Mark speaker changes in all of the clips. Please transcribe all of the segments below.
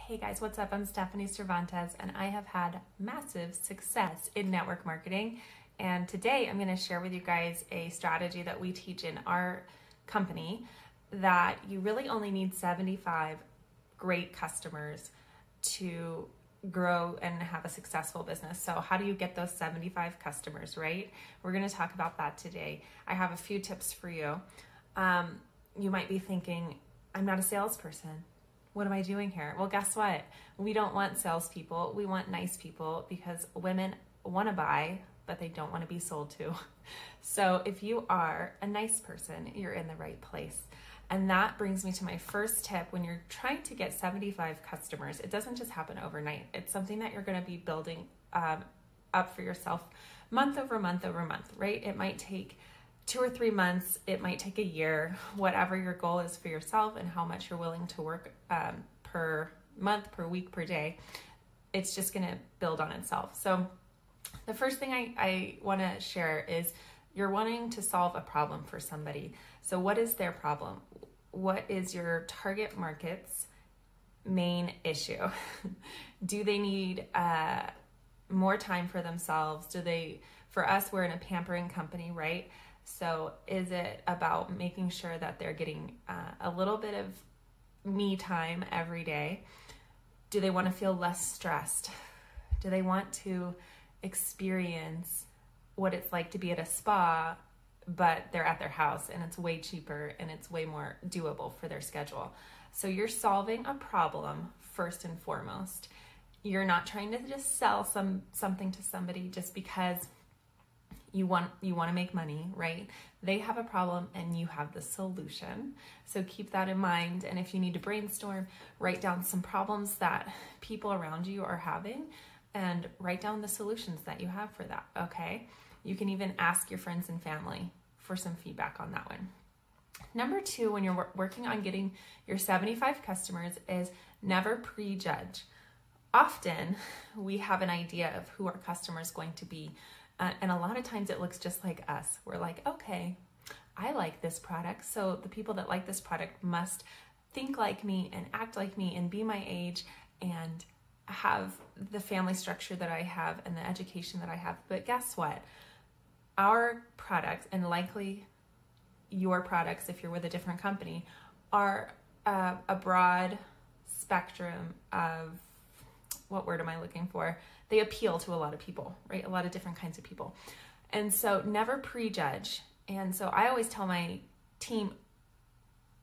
Speaker 1: Hey guys, what's up? I'm Stephanie Cervantes and I have had massive success in network marketing. And today I'm going to share with you guys a strategy that we teach in our company that you really only need 75 great customers to grow and have a successful business. So how do you get those 75 customers, right? We're going to talk about that today. I have a few tips for you. You might be thinking, I'm not a salesperson. What am I doing here? Well, guess what? We don't want salespeople. We want nice people because women want to buy, but they don't want to be sold to. So if you are a nice person, you're in the right place. And that brings me to my first tip. When you're trying to get 75 customers, it doesn't just happen overnight. It's something that you're going to be building up for yourself month over month over month, right? It might take 2 or 3 months, it might take a year, whatever your goal is for yourself and how much you're willing to work per month, per week, per day. It's just going to build on itself. So the first thing I want to share is you're wanting to solve a problem for somebody. So what is their problem? What is your target market's main issue? Do they need more time for themselves? For us, we're in a pampering company, right? So is it about making sure that they're getting a little bit of me time every day? Do they want to feel less stressed? Do they want to experience what it's like to be at a spa, but they're at their house and it's way cheaper and it's way more doable for their schedule? So you're solving a problem first and foremost. You're not trying to just sell something to somebody just because you want to make money, right? They have a problem and you have the solution. So keep that in mind. And if you need to brainstorm, write down some problems that people around you are having and write down the solutions that you have for that, okay? You can even ask your friends and family for some feedback on that one. Number 2, when you're working on getting your 75 customers, is never prejudge. Often we have an idea of who our customer is going to be. And a lot of times it looks just like us. We're like, okay, I like this product. So the people that like this product must think like me and act like me and be my age and have the family structure that I have and the education that I have. But guess what? Our products, and likely your products if you're with a different company, are a broad spectrum of, what word am I looking for? They appeal to a lot of people, right? A lot of different kinds of people. And so never prejudge. And so I always tell my team,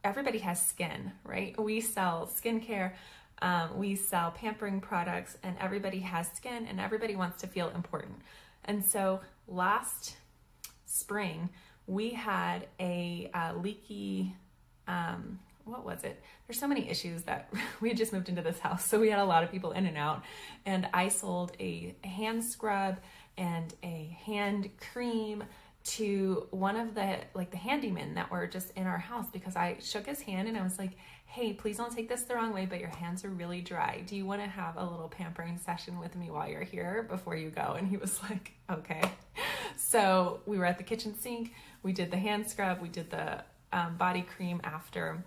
Speaker 1: everybody has skin, right? We sell skincare, we sell pampering products, and everybody has skin and everybody wants to feel important. And so last spring, we had a leaky, what was it? There's so many issues that we had just moved into this house. So we had a lot of people in and out, and I sold a hand scrub and a hand cream to one of the handymen that were just in our house, because I shook his hand and I was like, hey, please don't take this the wrong way, but your hands are really dry. Do you want to have a little pampering session with me while you're here before you go? And he was like, okay. So we were at the kitchen sink. We did the hand scrub. We did the body cream after.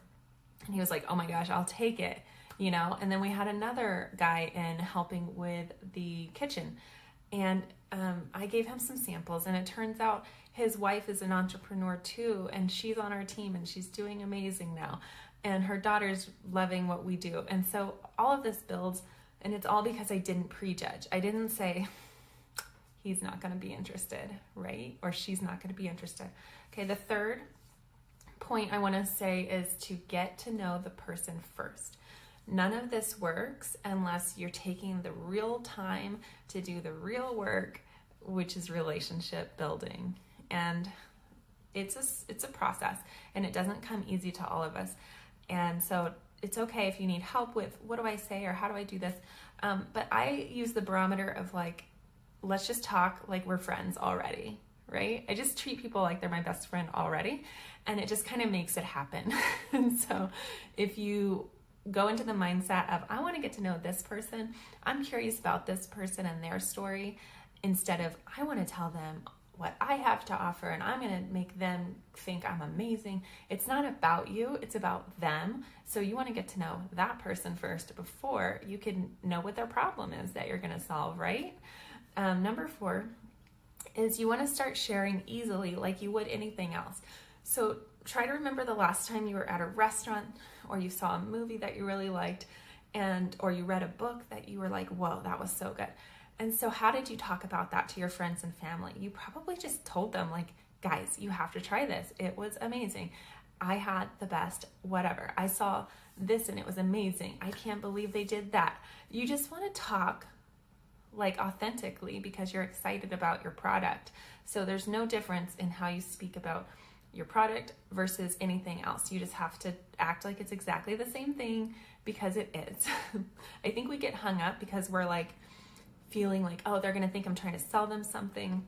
Speaker 1: And he was like, oh my gosh, I'll take it, you know? And then we had another guy in helping with the kitchen. And I gave him some samples, and it turns out his wife is an entrepreneur too, and she's on our team and she's doing amazing now. And her daughter's loving what we do. And so all of this builds, and it's all because I didn't prejudge. I didn't say, he's not gonna be interested, right? Or she's not gonna be interested. Okay, the third point I want to say is to get to know the person first. None of this works unless you're taking the real time to do the real work, which is relationship building. And it's a process, and it doesn't come easy to all of us. And so it's okay if you need help with, what do I say, or how do I do this? But I use the barometer of like, let's just talk like we're friends already, right? I just treat people like they're my best friend already, and it just kind of makes it happen. And so if you go into the mindset of, I want to get to know this person, I'm curious about this person and their story, instead of, I want to tell them what I have to offer and I'm going to make them think I'm amazing. It's not about you, it's about them. So you want to get to know that person first before you can know what their problem is that you're going to solve, right? Number 4 is you want to start sharing easily like you would anything else. So try to remember the last time you were at a restaurant or you saw a movie that you really liked or you read a book that you were like, whoa, that was so good. And so how did you talk about that to your friends and family? You probably just told them like, guys, you have to try this. It was amazing. I had the best, whatever. I saw this and it was amazing. I can't believe they did that. You just want to talk like authentically because you're excited about your product. So there's no difference in how you speak about your product versus anything else. You just have to act like it's exactly the same thing because it is. I think we get hung up because we're like feeling like, oh, they're gonna think I'm trying to sell them something.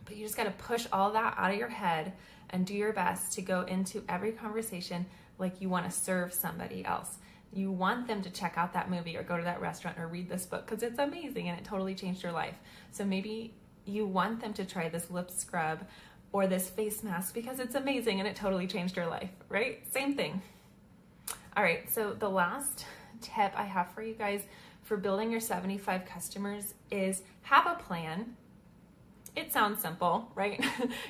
Speaker 1: But you just gotta push all that out of your head and do your best to go into every conversation like you wanna serve somebody else. You want them to check out that movie or go to that restaurant or read this book because it's amazing and it totally changed your life. So maybe you want them to try this lip scrub or this face mask because it's amazing and it totally changed your life, right? Same thing. All right, so the last tip I have for you guys for building your 75 customers is have a plan. It sounds simple, right?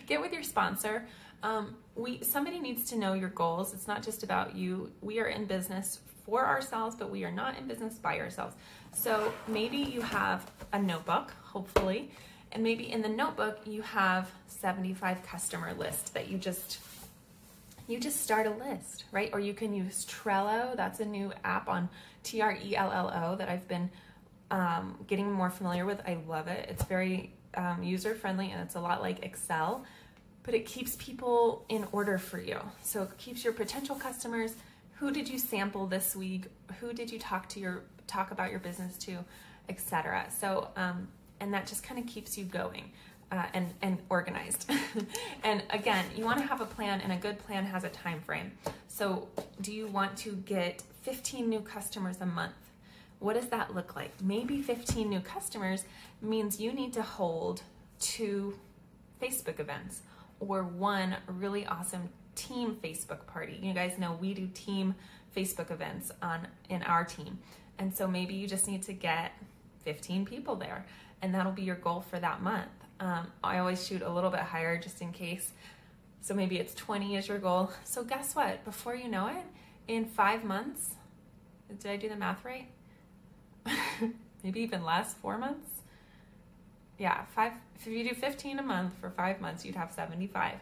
Speaker 1: Get with your sponsor. Somebody needs to know your goals. It's not just about you. We are in business for ourselves, but we are not in business by ourselves. So maybe you have a notebook, hopefully, and maybe in the notebook you have 75 customer list that you just start a list, right? Or you can use Trello. That's a new app on Trello that I've been getting more familiar with. I love it. It's very user-friendly and it's a lot like Excel, but it keeps people in order for you. So it keeps your potential customers. Who did you sample this week? Who did you talk about your business to, etc. So, and that just kind of keeps you going. And organized. And again, you want to have a plan, and a good plan has a time frame. So do you want to get 15 new customers a month? What does that look like? Maybe 15 new customers means you need to hold 2 Facebook events or 1 really awesome team Facebook party. You guys know we do team Facebook events in our team. And so maybe you just need to get 15 people there, and that'll be your goal for that month. I always shoot a little bit higher just in case. So maybe it's 20 is your goal. So guess what? Before you know it, in 5 months, did I do the math right? Maybe even less, 4 months? Yeah, if you do 15 a month for 5 months, you'd have 75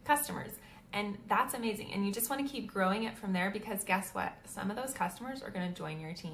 Speaker 1: customers. And that's amazing. And you just want to keep growing it from there because guess what? Some of those customers are going to join your team.